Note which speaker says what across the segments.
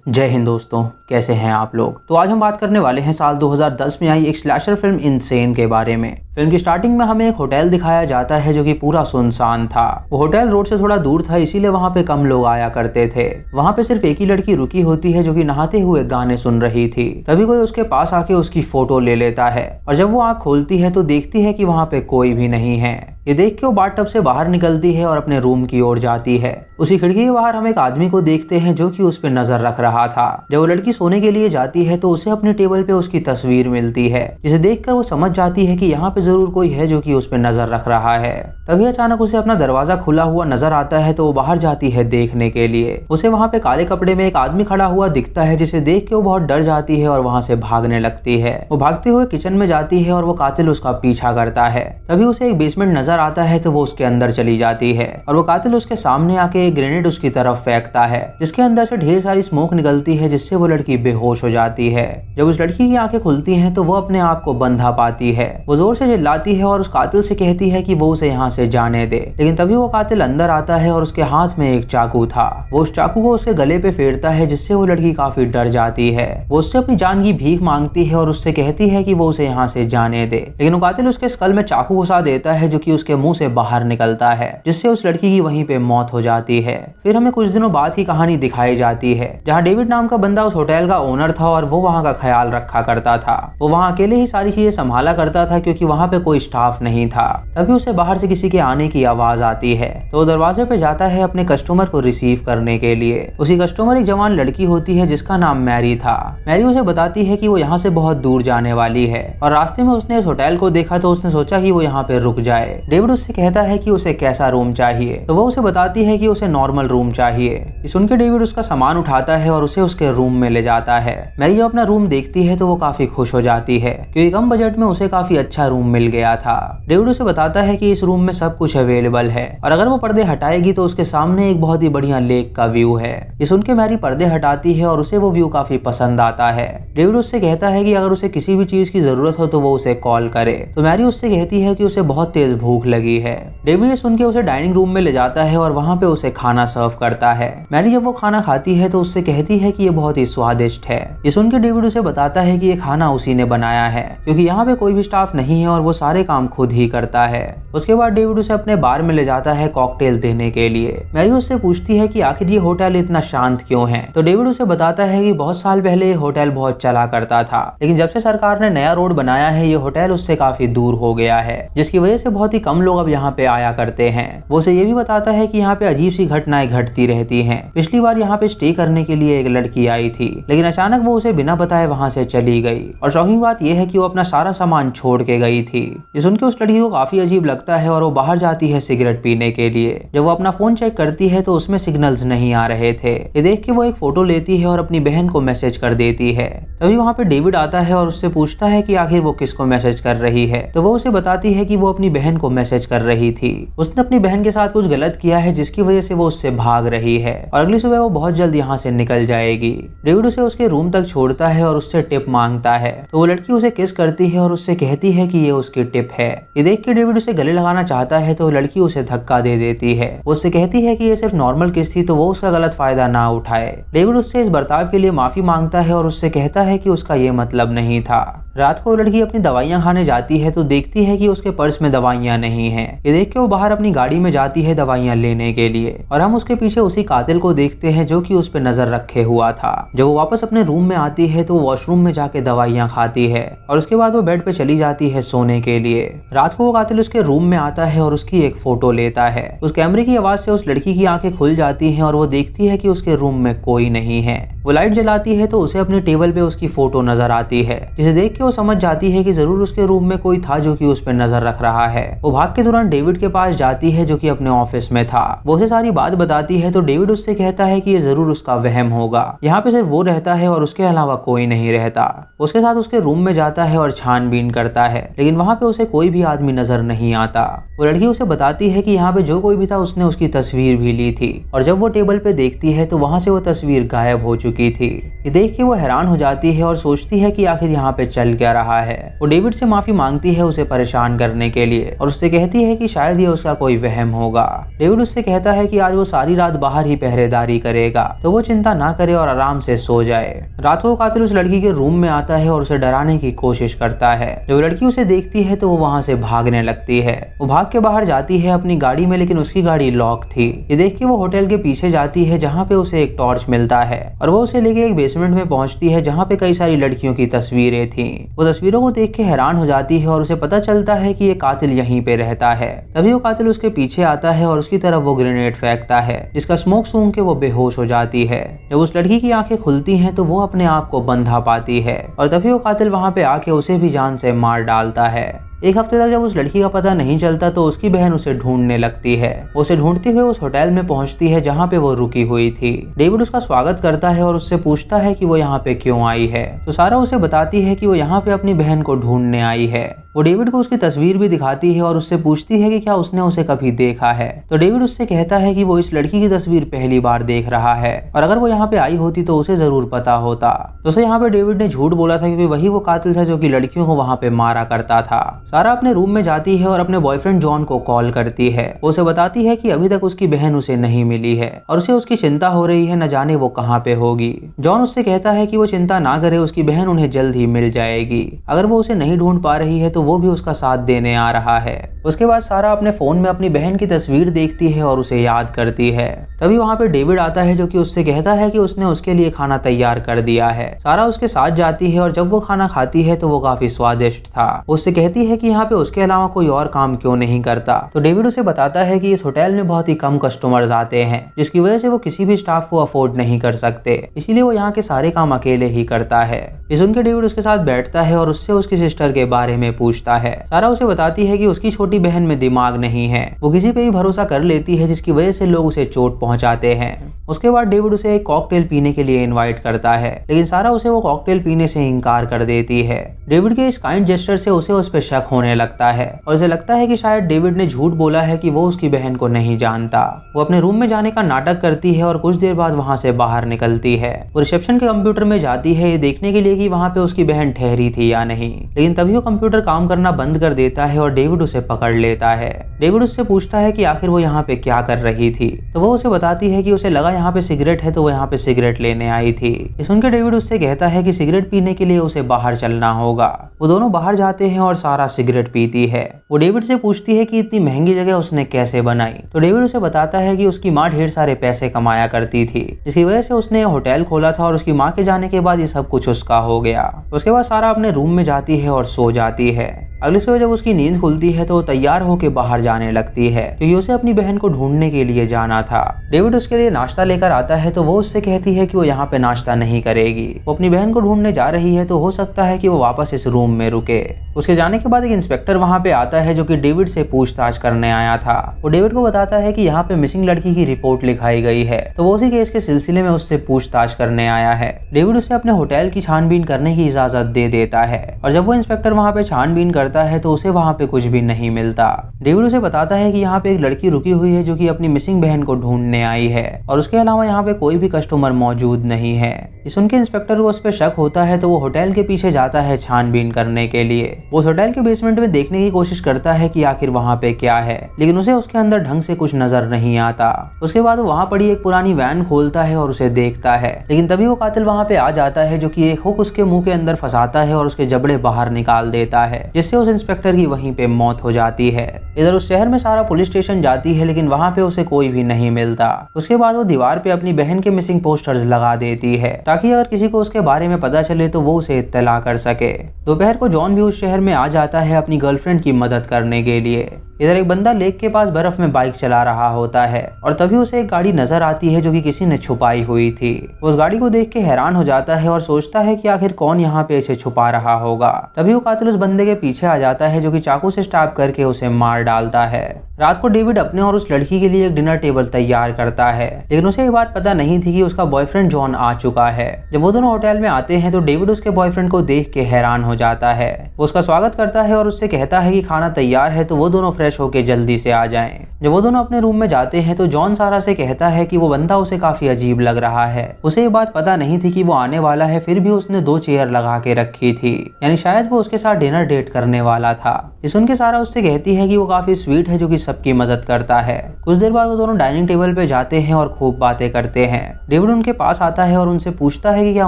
Speaker 1: जय हिंद दोस्तों, कैसे हैं आप लोग। तो आज हम बात करने वाले हैं साल 2010 में आई एक स्लैशर फिल्म इनसेन के बारे में। फिल्म की स्टार्टिंग में हमें एक होटल दिखाया जाता है जो कि पूरा सुनसान था। वो होटल रोड से थोड़ा दूर था, इसीलिए वहाँ पे कम लोग आया करते थे। वहाँ पे सिर्फ एक ही लड़की रुकी होती है जो कि नहाते हुए गाने सुन रही थी। तभी कोई उसके पास आके उसकी फोटो ले लेता है और जब वो आँख खोलती है तो देखती है कि वहाँ पे कोई भी नहीं है। ये देख के वो बाथटब से बाहर निकलती है और अपने रूम की ओर जाती है। उसी खिड़की के बाहर हम एक आदमी को देखते हैं जो कि उस पर नजर रख रहा था। जब वो लड़की सोने के लिए जाती है तो उसे अपने टेबल पे उसकी तस्वीर मिलती है, जिसे देखकर वो समझ जाती है कि यहाँ पे जरूर कोई है जो कि उस पर नजर रख रहा है। तभी अचानक उसे अपना दरवाजा खुला हुआ नजर आता है तो वो बाहर जाती है देखने के लिए। उसे वहाँ पे काले कपड़े में एक आदमी खड़ा हुआ दिखता है, जिसे देख के वो बहुत डर जाती है और वहाँ से भागने लगती है। वो भागते हुए किचन में जाती है और वो कातिल उसका पीछा करता है। तभी उसे एक बेसमेंट नजर आता है तो वो उसके अंदर चली जाती है और वो कातिल उसके सामने आके एक ग्रेनेड उसकी तरफ फेंकता है, जिसके अंदर से ढेर सारी स्मोक निकलती है, जिससे वो लड़की बेहोश हो जाती है। जब उस लड़की की आंखें खुलती हैं तो वो अपने आप को बंधा पाती है। वो जोर से चिल्लाती है और उस कातिल से कहती है कि वो उसे यहाँ से जाने दे, लेकिन तभी वो कातिल अंदर आता है और उसके हाथ में एक चाकू था। वो उस चाकू को उसके गले पे फेरता है, जिससे वो लड़की काफी डर जाती है। वो उससे अपनी जान की भीख मांगती है और उससे कहती है कि वो उसे यहाँ से जाने दे, लेकिन वो कातिल उसके स्कल में चाकू घुसा देता है जो कि उसके मुंह से बाहर निकलता है, जिससे उस लड़की की वहीं पे मौत हो जाती है। फिर हमें कुछ दिनों बाद की कहानी दिखाई जाती है, जहाँ डेविड नाम का बंदा उस होटल का ओनर था और वो वहाँ का ख्याल रखा करता था। वो वहाँ अकेले ही सारी चीजें संभाला करता था क्योंकि वहाँ पे कोई स्टाफ नहीं था। तभी उसे बाहर से किसी के आने की आवाज आती है तो वो दरवाजे पे जाता है अपने कस्टमर को रिसीव करने के लिए। उसी कस्टमर एक जवान लड़की होती है जिसका नाम मैरी था। मैरी उसे बताती है कि वो यहाँ से बहुत दूर जाने वाली है और रास्ते में उसने इस होटल को देखा तो उसने सोचा कि वो यहाँ पे रुक जाए। डेविड उससे कहता है कि उसे कैसा रूम चाहिए, तो वो उसे बताती है कि उसे नॉर्मल रूम चाहिए। सुन के डेविड उसका सामान उठाता है और उसे उसके रूम में ले जाता है। मैरी जब अपना रूम देखती है तो वो काफी खुश हो जाती है क्योंकि कम बजट में उसे काफी अच्छा रूम मिल गया था। डेविड उसे बताता है कि इस रूम में सब कुछ अवेलेबल है और अगर वो पर्दे हटाएगी तो उसके सामने एक बहुत ही बढ़िया लेक का व्यू है। ये सुन के मैरी पर्दे हटाती है और उसे वो व्यू काफी पसंद आता है। डेविड उससे कहता है कि अगर उसे किसी भी चीज की जरूरत हो तो वो उसे कॉल करे। तो मैरी उससे कहती है कि उसे बहुत तेज भूख लगी है। डेविड ये सुन के उसे डाइनिंग रूम में ले जाता है और वहाँ पे उसे खाना सर्व करता है। मैरी जब वो खाना खाती है तो उससे कहती है कि ये बहुत ही स्वादिष्ट है। ये सुन के डेविड उसे बताता है कि ये खाना उसी ने बनाया है क्योंकि यहाँ पे कोई भी स्टाफ नहीं है और वो सारे काम खुद ही करता है। उसके बाद डेविड उसे अपने बार में ले जाता है कॉकटेल देने के लिए। मैरी उससे पूछती है कि आखिर ये होटल इतना शांत क्यों है, तो डेविड उसे बताता है कि बहुत साल पहले ये होटल बहुत चला करता था, लेकिन जब से सरकार ने नया रोड बनाया है ये होटल उससे काफी दूर हो गया है, जिसकी वजह से बहुत ही कम लोग अब यहाँ पे आया करते हैं। वो उसे ये भी बताता है कि यहाँ पे अजीब सी घटनाएं घटती रहती हैं। पिछली बार यहाँ पे स्टे करने के लिए एक लड़की आई थी, लेकिन अचानक वो उसे बिना बताए वहाँ से चली गई और शॉकिंग बात यह है कि वो अपना सारा सामान छोड़ के गई थी। ये सुन के उस लड़की को काफी अजीब लगता है और वो बाहर जाती है सिगरेट पीने के लिए। जब वो अपना फोन चेक करती है तो उसमें सिग्नल्स नहीं आ रहे थे। ये देख के वो एक फोटो लेती है और अपनी बहन को मैसेज कर देती है। तभी वहाँ पे डेविड आता है और उससे पूछता है कि आखिर वो किसको मैसेज कर रही है, तो वो उसे बताती है कि वो अपनी बहन को मैसेज कर रही थी। उसने अपनी बहन के साथ कुछ गलत किया है जिसकी वजह से वो उससे भाग रही है और अगली सुबह वो बहुत जल्द यहाँ से निकल जाएगी। डेविड उसे उसके रूम तक छोड़ता है और उससे टिप मांगता है, तो वो लड़की उसे किस करती है और उससे कहती है कि ये उसकी टिप है। ये देख के डेविड उसे गले लगाना चाहता है तो लड़की उसे धक्का दे देती है। वो उससे कहती है कि ये सिर्फ नॉर्मल किस थी, तो वो उसका गलत फायदा ना उठाए। डेविड उससे इस बर्ताव के लिए माफी मांगता है और उससे कहता है कि उसका ये मतलब नहीं था। रात को लड़की अपनी दवाइयां खाने जाती है तो देखती है कि उसके पर्स में दवाइयां नहीं है। ये देख के वो बाहर अपनी गाड़ी में जाती है दवाइयां लेने के लिए और हम उसके पीछे उसी कातिल को देखते हैं जो कि उस पर नजर रखे हुआ था। जब वो वापस अपने रूम में आती है तो वो वॉशरूम में जाके दवाइयां खाती है और उसके बाद वो बेड पे चली जाती है सोने के लिए। रात को वो कातिल उसके रूम में आता है और उसकी एक फोटो लेता है। उस कैमरे की आवाज से उस लड़की की आंखें खुल जाती हैं और वो देखती है कि उसके रूम में कोई नहीं है। वो लाइट जलाती है तो उसे अपने टेबल पे उसकी फोटो नजर आती है, जिसे देख के वो समझ जाती है कि जरूर उसके रूम में कोई था जो कि उस पर नजर रख रहा है। वो भाग के तुरंत डेविड के पास जाती है जो कि अपने ऑफिस में था। वो उसे सारी बात बताती है तो डेविड उससे कहता है कि ये जरूर उसका वहम होगा, यहाँ पे सिर्फ वो रहता है और उसके अलावा कोई नहीं रहता। उसके साथ उसके रूम में जाता है और छानबीन करता है, लेकिन वहाँ पे उसे कोई भी आदमी नजर नहीं आता। वो लड़की उसे बताती है कि यहाँ पे जो कोई भी था उसने उसकी तस्वीर भी ली थी और जब वो टेबल पे देखती है तो वहाँ से वो तस्वीर गायब हो चुकी थी। ये देख के वो हैरान हो जाती है और सोचती है कि आखिर यहाँ पे चल क्या रहा है। वो डेविड से माफी मांगती है उसे परेशान करने के लिए और उससे कहती है कि शायद ये उसका कोई वहम होगा। डेविड उससे कहता है कि आज वो सारी रात बाहर ही पहरेदारी करेगा, तो वो चिंता ना करे और आराम से सो जाए। रात को कातिल उस लड़की के रूम में आता है और उसे डराने की कोशिश करता है। जब लड़की उसे देखती है तो वो वहाँ से भागने लगती है। वो भाग के बाहर जाती है अपनी गाड़ी में, लेकिन उसकी गाड़ी लॉक थी। ये देख के वो होटल के पीछे जाती है जहाँ पे उसे एक टॉर्च मिलता है और वो उसे लेके एक बेसमेंट में पहुंचती है जहाँ पे कई सारी लड़कियों की तस्वीरें थी। वो तस्वीरों को देख के हैरान हो जाती है और उसे पता चलता है कि ये कातिल यहीं पे रहता है। तभी वो कातिल उसके पीछे आता है और उसकी तरफ वो ग्रेनेड फेंकता है, जिसका स्मोक सूंघ के वो बेहोश हो जाती है। जब उस लड़की की आंखें खुलती हैं तो वो अपने आप को बंधा पाती है और तभी वो कातिल वहाँ पे आके उसे भी जान से मार डालता है। एक हफ्ते तक जब उस लड़की का पता नहीं चलता तो उसकी बहन उसे ढूंढने लगती है। उसे ढूंढते हुए उस होटल में पहुंचती है जहां पे वो रुकी हुई थी। डेविड उसका स्वागत करता है और उससे पूछता है कि वो यहाँ पे क्यों आई है। तो सारा उसे बताती है कि वो यहाँ पे अपनी बहन को ढूंढने आई है। वो डेविड को उसकी तस्वीर भी दिखाती है और उससे पूछती है कि क्या उसने उसे कभी देखा है। तो डेविड उससे कहता है कि वो इस लड़की की तस्वीर पहली बार देख रहा है और अगर वो यहाँ पे आई होती तो उसे जरूर पता होता। तो उसे यहाँ पे डेविड ने झूठ बोला था क्योंकि वही वो कातिल था जो कि लड़कियों को वहाँ पे मारा करता था। सारा अपने रूम में जाती है और अपने बॉयफ्रेंड जॉन को कॉल करती है। वो उसे बताती है कि अभी तक उसकी बहन उसे नहीं मिली है और उसे उसकी चिंता हो रही है, न जाने वो कहाँ पे होगी। जॉन उससे कहता है कि वो चिंता ना करे, उसकी बहन उन्हें जल्द ही मिल जाएगी। अगर वो उसे नहीं ढूंढ पा रही है तो वो भी उसका साथ देने आ रहा है। उसके बाद सारा अपने फोन में अपनी बहन की तस्वीर देखती है और उसे याद करती है। तभी वहाँ पे डेविड आता है जो कि उससे कहता है कि उसने उसके लिए खाना तैयार कर दिया है। सारा उसके साथ जाती है और जब वो खाना खाती है तो वो काफी स्वादिष्ट था। उससे कहती है कि यहाँ पे उसके अलावा कोई और काम क्यों नहीं करता। तो डेविड उसे बताता है कि इस होटल में बहुत ही कम कस्टमर्स आते हैं, जिसकी वजह से वो किसी भी स्टाफ को अफोर्ड नहीं कर सकते, इसीलिए वो यहाँ के सारे काम अकेले ही करता है। ये सुनकर डेविड उसके साथ बैठता है और उससे उसकी सिस्टर के बारे में पूछता है। सारा उसे बताती है कि उसकी छोटी बहन में दिमाग नहीं है, वो किसी पे भी भरोसा कर लेती है, जिसकी वजह से लोग उसे चोट पहुंचाते हैं। उसके बाद डेविड उसे एक कॉकटेल पीने के लिए इनवाइट करता है, लेकिन सारा उसे वो कॉकटेल पीने से इनकार कर देती है। डेविड के इस काइंड जेस्चर से उसे उस पर शक होने लगता है और उसे लगता है कि शायद डेविड ने झूठ बोला है कि वो उसकी बहन को नहीं जानता। वो अपने रूम में जाने का नाटक करती है और कुछ देर बाद वहाँ से बाहर निकलती है। वो रिसेप्शन के कंप्यूटर में जाती है ये देखने के लिए कि वहाँ पे उसकी बहन ठहरी थी या नहीं, लेकिन तभी वो कंप्यूटर काम करना बंद कर देता है और डेविड उसे पकड़ लेता है। डेविड उससे पूछता है कि आखिर वो यहाँ पे क्या कर रही थी। तो वो उसे बताती है कि उसे लगा यहाँ पे सिगरेट है तो वो यहाँ पे सिगरेट लेने आई थी। ये सुनकर डेविड उससे कहता है कि सिगरेट पीने के लिए उसे बाहर चलना होगा। वो दोनों बाहर जाते हैं और सारा सिगरेट पीती है। वो डेविड से पूछती है कि इतनी महंगी जगह उसने कैसे बनाई। तो डेविड उसे बताता है कि उसकी माँ ढेर सारे पैसे कमाया करती थी, जिसकी वजह से उसने होटल खोला था और उसकी माँ के जाने के बाद ये सब कुछ उसका हो गया। उसके बाद सारा अपने रूम में जाती है और सो जाती है। अगली सुबह जब उसकी नींद खुलती है तो वो तैयार होकर बाहर जाने लगती है क्योंकि उसे अपनी बहन को ढूंढने के लिए जाना था। डेविड उसके लिए नाश्ता लेकर आता है तो वो उससे कहती है कि वो यहाँ पे नाश्ता नहीं करेगी। वो अपनी बहन को ढूंढने जा रही है तो हो सकता है कि वो वापस इस रूम में रुके। उसके जाने के बाद एक इंस्पेक्टर वहाँ पे आता है जो कि डेविड से पूछताछ करने आया था। वो डेविड को बताता है कि यहाँ पे मिसिंग लड़की की रिपोर्ट लिखाई गई है, तो वो उसी केस के सिलसिले में उससे पूछताछ करने आया है। डेविड उसे अपने होटल की छानबीन करने की इजाजत दे देता है और जब वो इंस्पेक्टर वहाँ पे छानबीन करता है तो उसे वहाँ पे कुछ भी नहीं मिलता। डेविड उसे बताता है कि यहाँ पे एक लड़की रुकी हुई है जो कि अपनी मिसिंग बहन को ढूंढने आई है और उसके अलावा यहाँ पे कोई भी कस्टमर मौजूद नहीं है। ये सुन के इंस्पेक्टर को उस पर शक होता है तो वो होटल के पीछे जाता है छानबीन करने के लिए। वो होटल के बेसमेंट में देखने की कोशिश करता है कि आखिर वहाँ पे क्या है, लेकिन उसे उसके अंदर ढंग से कुछ नजर नहीं आता। उसके बाद वो वहाँ पड़ी एक पुरानी वैन खोलता है और उसे देखता है, लेकिन तभी वो कातिल वहाँ पे आ जाता है जो कि एक हुक उसके मुंह के अंदर फंसाता है और उसके जबड़े बाहर निकाल देता है, जिससे उस इंस्पेक्टर की वहीं पे मौत हो जाती है। इधर उस शहर में सारा पुलिस स्टेशन जाती है, लेकिन वहाँ पे उसे कोई भी नहीं मिलता। उसके बाद वो दीवार पे अपनी बहन के मिसिंग पोस्टर्स लगा देती है ताकि अगर किसी को उसके बारे में पता चले तो वो उसे इत्तला कर सके। दोपहर को जॉन भी उस शहर में आ जाता है अपनी गर्लफ्रेंड की मदद करने के लिए। इधर एक बंदा लेक के पास बर्फ में बाइक चला रहा होता है और तभी उसे एक गाड़ी नजर आती है जो कि किसी ने छुपाई हुई थी। उस गाड़ी को देख के हैरान हो जाता है और सोचता है कि आखिर कौन यहाँ पे इसे छुपा रहा होगा। तभी वो कातिल उस बंदे के पीछे आ जाता है जो कि चाकू से स्टैब करके उसे मार डालता है। रात को डेविड अपने और उस लड़की के लिए एक डिनर टेबल तैयार करता है, लेकिन उसे ये बात पता नहीं थी कि उसका बॉयफ्रेंड जॉन आ चुका है। जब वो दोनों होटल में आते हैं तो डेविड उसके बॉयफ्रेंड को देख के हैरान हो जाता है। वो उसका स्वागत करता है और उससे कहता है कि खाना तैयार है तो वो दोनों फ्रेश होकर जल्दी से आ जाएं। जब वो दोनों अपने रूम में जाते हैं तो जॉन सारा से कहता है कि वो बंदा उसे काफी अजीब लग रहा है। उसे ये बात पता नहीं थी कि वो आने वाला है, फिर भी उसने 2 चेयर लगा के रखी थी, यानी शायद वो उसके साथ डिनर डेट करने वाला था। ये सुन के सारा उससे कहती है कि वो काफी स्वीट है जो कि सबकी मदद करता है। कुछ देर बाद वो दोनों डाइनिंग टेबल पे जाते हैं और खूब बातें करते हैं। डेविड उनके पास आता है और उनसे पूछता है कि क्या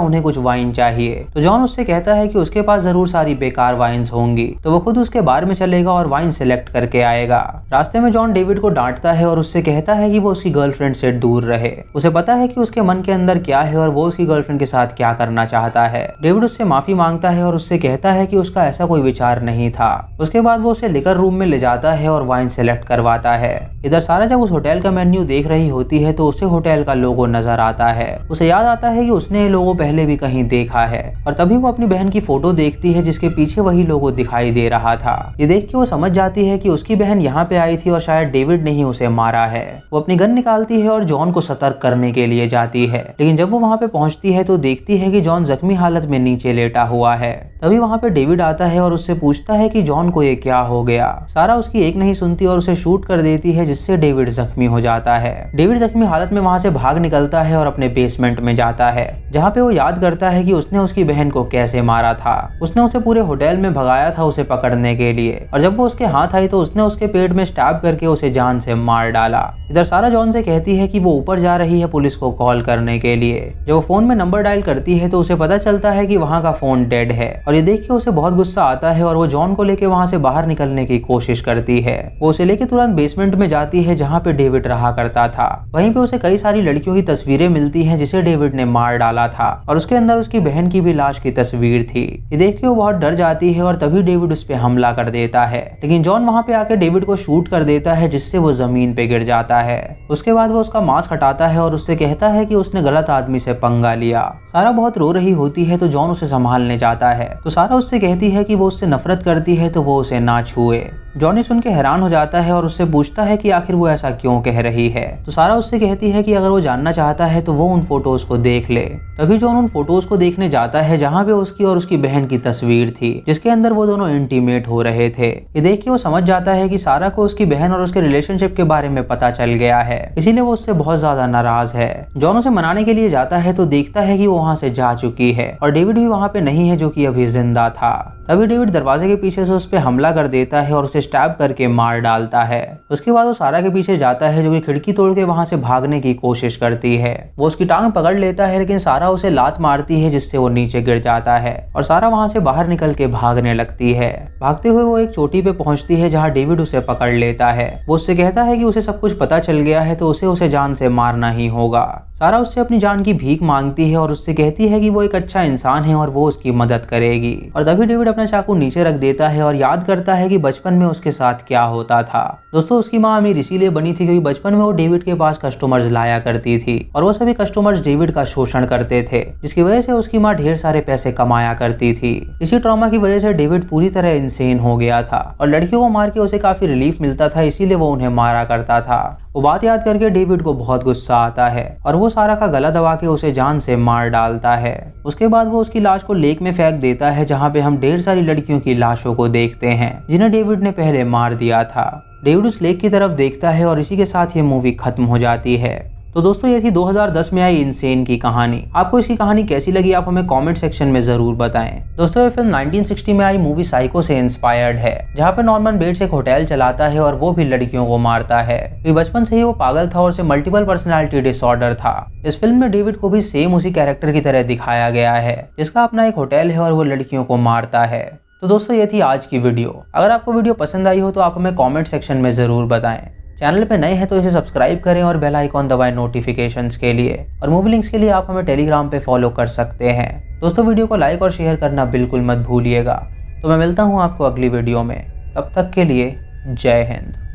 Speaker 1: उन्हें कुछ वाइन चाहिए। तो जॉन उससे कहता है कि उसके पास जरूर सारी बेकार वाइन्स होंगी, तो वो खुद उसके बार में चलेगा और वाइन सिलेक्ट करके आएगा। रास्ते में जॉन डेविड को डांटता है और उससे कहता है कि वो उसकी गर्लफ्रेंड से दूर रहे। उसे पता है कि उसके मन के अंदर क्या है और वो उसकी गर्लफ्रेंड के साथ क्या करना चाहता है। डेविड उससे माफी मांगता है और उससे कहता है कि उसका ऐसा कोई विचार नहीं था। उसके बाद वो उसे लिकर रूम में ले जाता है और वाइन सेलेक्ट करवाता है। इधर सारा जब उस होटल का मेन्यू देख रही होती है तो उसे होटल का लोगो नजर आता है। उसे याद आता है कि उसने ये लोगो पहले भी कहीं देखा है और तभी वो अपनी बहन की फोटो देखती है जिसके पीछे वही लोगो दिखाई दे रहा था। ये देख के वो समझ जाती है कि उसकी बहन यहाँ पे आई थी और शायद डेविड ने ही उसे मारा है। वो अपनी गन निकालती है और जॉन को सतर्क करने के लिए जाती है, लेकिन जब वो वहाँ पे पहुंचती है तो देखती है कि जॉन जख्मी हालत में नीचे लेटा हुआ है। तभी वहाँ पे डेविड आता है और उससे पूछता है कि जॉन को ये क्या हो गया। सारा उसकी एक नहीं सुनती और उसे शूट कर देती है, जिससे डेविड जख्मी हो जाता है। डेविड जख्मी हालत में वहाँ से भाग निकलता है और अपने बेसमेंट में जाता है, जहाँ पे वो याद करता है कि उसने उसकी बहन को कैसे मारा था। उसने उसे पूरे होटल में भगाया था उसे पकड़ने के लिए, और जब वो उसके हाथ आई तो उसने उसके पेट में स्टैब करके उसे जान से मार डाला। इधर सारा जॉन से कहती है कि वो ऊपर जा रही है पुलिस को कॉल करने के लिए। जब वो फोन में नंबर डायल करती है तो उसे पता चलता है कि वहाँ का फोन डेड है, और ये देख के उसे बहुत गुस्सा आता है और वो जॉन को लेके वहाँ से बाहर निकलने की कोशिश करती है। वो उसे लेके तुरंत बेसमेंट में जाती है जहाँ पे डेविड रहा करता था। वहीं पे उसे कई सारी लड़कियों की तस्वीरें मिलती हैं जिसे डेविड ने मार डाला था, और उसके अंदर उसकी बहन की भी लाश की तस्वीर थी। ये देख के वो बहुत डर जाती है और तभी डेविड उस पे हमला कर देता है, लेकिन जॉन वहाँ पे आके डेविड को शूट कर देता है, जिससे वो जमीन पे गिर जाता है। उसके बाद वो उसका मास्क हटाता है और उससे कहता है कि उसने गलत आदमी से पंगा लिया। सारा बहुत रो रही होती है तो जॉन उसे संभालने जाता है, तो सारा उससे कहती है कि वो उससे नफरत करती है तो वो उसे ना छुए। जॉनी सुन के हैरान हो जाता है और उससे पूछता है कि आखिर वो ऐसा क्यों कह रही है। तो सारा उससे कहती है कि अगर वो जानना चाहता है तो वो उन फोटोज को देख ले। तभी जॉन उन फोटोज को देखने जाता है जहाँ पे उसकी और उसकी बहन की तस्वीर थी, जिसके अंदर वो दोनों इंटीमेट हो रहे थे। ये देख के वो समझ जाता है कि सारा को उसकी बहन और उसके रिलेशनशिप के बारे में पता चल गया है, इसीलिए वो उससे बहुत ज्यादा नाराज है। जॉन उसे मनाने के लिए जाता है तो देखता है कि वो वहाँ से जा चुकी है और डेविड भी वहाँ पे नहीं है जो कि अभी जिंदा था। तभी डेविड दरवाजे के पीछे से उस पर हमला कर देता है और उसे स्टैब करके मार डालता है। उसके बाद वो सारा के पीछे जाता है जो कि खिड़की तोड़ के वहां से भागने की कोशिश करती है। वो उसकी टांग पकड़ लेता है, लेकिन सारा उसे लात मारती है जिससे वो नीचे गिर जाता है और सारा वहां से बाहर निकल के भागने लगती है। भागते हुए वो एक चोटी पे पहुंचती है जहाँ डेविड उसे पकड़ लेता है। वो उससे कहता है कि उसे सब कुछ पता चल गया है तो उसे जान से मारना ही होगा। सारा उससे अपनी जान की भीख मांगती है और उससे कहती है कि वो एक अच्छा इंसान है और वो उसकी मदद करेगी। और तभी डेविड अपना चाकू नीचे रख देता है और याद करता है कि बचपन में उसके साथ क्या होता था। दोस्तों, उसकी माँ अमीर इसीलिए बनी थी क्योंकि बचपन में वो डेविड के पास कस्टमर्स लाया करती थी और वो सभी कस्टमर्स डेविड का शोषण करते थे, जिसकी वजह से उसकी माँ ढेर सारे पैसे कमाया करती थी। इसी ट्रॉमा की वजह से डेविड पूरी तरह इंसेन हो गया था और लड़कियों को मार के उसे काफी रिलीफ मिलता था, इसीलिए वो उन्हें मारा करता था। वो बात याद करके डेविड को बहुत गुस्सा आता है और वो सारा का गला दबा के उसे जान से मार डालता है। उसके बाद वो उसकी लाश को लेक में फेंक देता है जहाँ पे हम ढेर सारी लड़कियों की लाशों को देखते हैं जिन्हें डेविड ने पहले मार दिया था। डेविड उस लेक की तरफ देखता है और इसी के साथ ये मूवी खत्म हो जाती है। तो दोस्तों, ये थी 2010 में आई इंसेन की कहानी। आपको इसकी कहानी कैसी लगी आप हमें कमेंट सेक्शन में जरूर बताएं। दोस्तों, ये फिल्म 1960 में आई मूवी साइको से इंस्पायर्ड है, जहाँ पे नॉर्मन बेट्स एक होटल चलाता है और वो भी लड़कियों को मारता है क्योंकि बचपन से ही वो पागल था और उसे मल्टीपल पर्सनैलिटी डिसऑर्डर था। इस फिल्म में डेविड को भी सेम उसी कैरेक्टर की तरह दिखाया गया है, जिसका अपना एक होटल है और वो लड़कियों को मारता है। तो दोस्तों, ये थी आज की वीडियो। अगर आपको वीडियो पसंद आई हो तो आप हमें कमेंट सेक्शन में जरूर बताएं। चैनल पे नए हैं तो इसे सब्सक्राइब करें और बेल आइकॉन दबाएं नोटिफिकेशंस के लिए, और मूवी लिंक्स के लिए आप हमें टेलीग्राम पे फॉलो कर सकते हैं। दोस्तों, वीडियो को लाइक और शेयर करना बिल्कुल मत भूलिएगा। तो मैं मिलता हूँ आपको अगली वीडियो में, तब तक के लिए जय हिंद।